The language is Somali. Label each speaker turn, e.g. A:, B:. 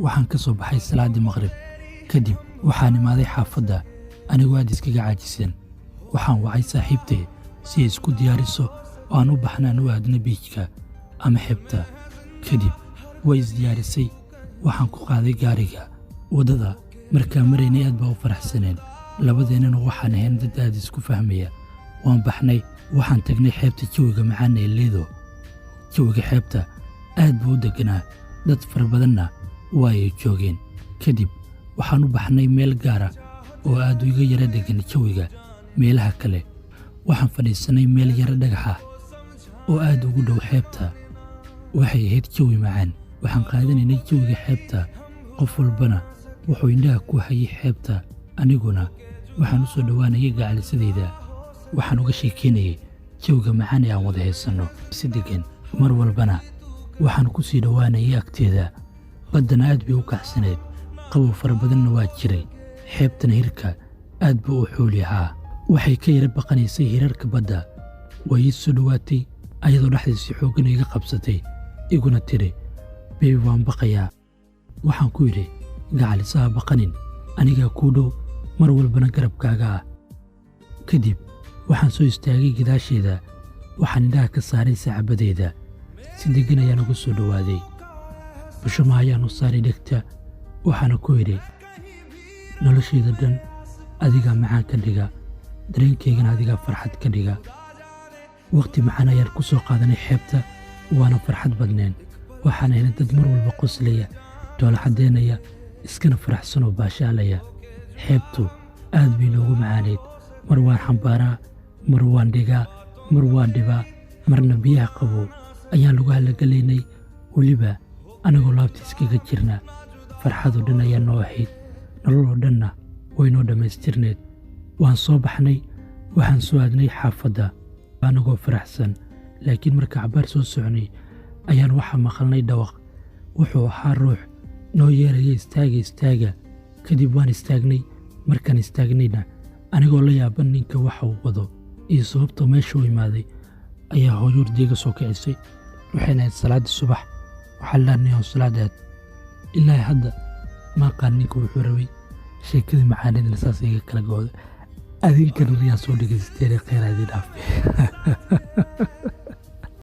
A: waxaan ka soo baxay salaadii maqrib kadib waxaan imaaday xaafadda anigoo aad iskaga caajisan. waxaan wacay saaxiibtay si ay isku diyaariso oo aan u baxnaan u aadna biijka ama xebta. kadib way isdiyaarisay, waxaan ku qaaday gaariga. waddada markaan maraynay aad baa u faraxsaneen, labadeennana waxaan ahayn dad aad isku fahmaya. waan baxnay, waxaan tagnay xeebta jawiga macaan ee Lido. jawiga xeebta aad buu u deganaa, dad fara badanna waa ay joogeen. kadib waxaan u baxnay meel gaara oo aad u iga yara degan jawiga meelaha kale. waxaan fadhiisanay meel yara dhagax ah oo aad ugu dhow xeebta. waxay ahayd jawi macaan. waxaan qaadanaynay jawiga xeebta, qof walbana wuxuu indhaha ku hayay xeebta. aniguna waxaan u soo dhowaanayay gacalisadayda. waxaan uga sheekeynayay jawiga macaan ee aan wada haysanno si deggan. mar walbana waxaan ku sii dhowaanayay agteeda. baddana aad bay u kacsaneed, qabow fara badanna waa jiray. xeebtana hirka aad buu u xooli ahaa. waxay ka yara baqanaysay hirarka badda. way ii soo dhowaatay ayadoo dhexdiisi xooggan iga qabsatay, iguna tiri, beebi waan baqayaa. waxaan ku yidhi, gacalisaha baqanin, anigaa kuu dhow, mar walbana garabkaaga ah. kadib waxaan soo istaagay gadaasheeda, waxaan indhaha ka saaray saacabadeeda. si deggan ayaan ugu soo dhowaaday. bushama ayaan u saaray dhegta, waxaana ku yidhi, noloshayda dhan adigaa macaan ka dhiga, dareenkaygana adigaa farxad ka dhiga. wakhti macaan ayaan ku soo qaadanay xeebta, waana farxad badneen. waxaan ahaynay dad mar walba qoslaya, dhoola caddeynaya, iskana faraxsanoo baashaalaya. xeebtu aad bay noogu macaanayd. mar waan xambaaraa, mar waan dhigaa, mar waan dhibaa, marna biyaha qabow ayaan lagu halagalaynay, weliba anagoo laabtiiskaga jirna. farxadoo dhan ayaa noo ahayd, nololoo dhanna way noo dhammaystirneed. waan soo baxnay, waxaan soo aadnay xaafadda anagoo faraxsan. laakiin marka cabbaar soo soconay ayaan waxaa maqalnay dhawaq. wuxuu ahaa ruux noo yeeraya, istaaga istaaga. kadib waan istaagnay. markaan istaagnayna anigoo la yaaban ninka waxa uu wado iyo sababtoo meesha u imaaday ayaa hooyuurdiiga soo kicisay. waxayna ahayd salaaddii subax. waxaa laarnay oo salaadaad ilaa hadda maaqaan ninka wuxuu rabay. sheekadii macaanidna saas iga kala gooda. adinkana layaa soo dhegaysteene kheyraadii dhaafe.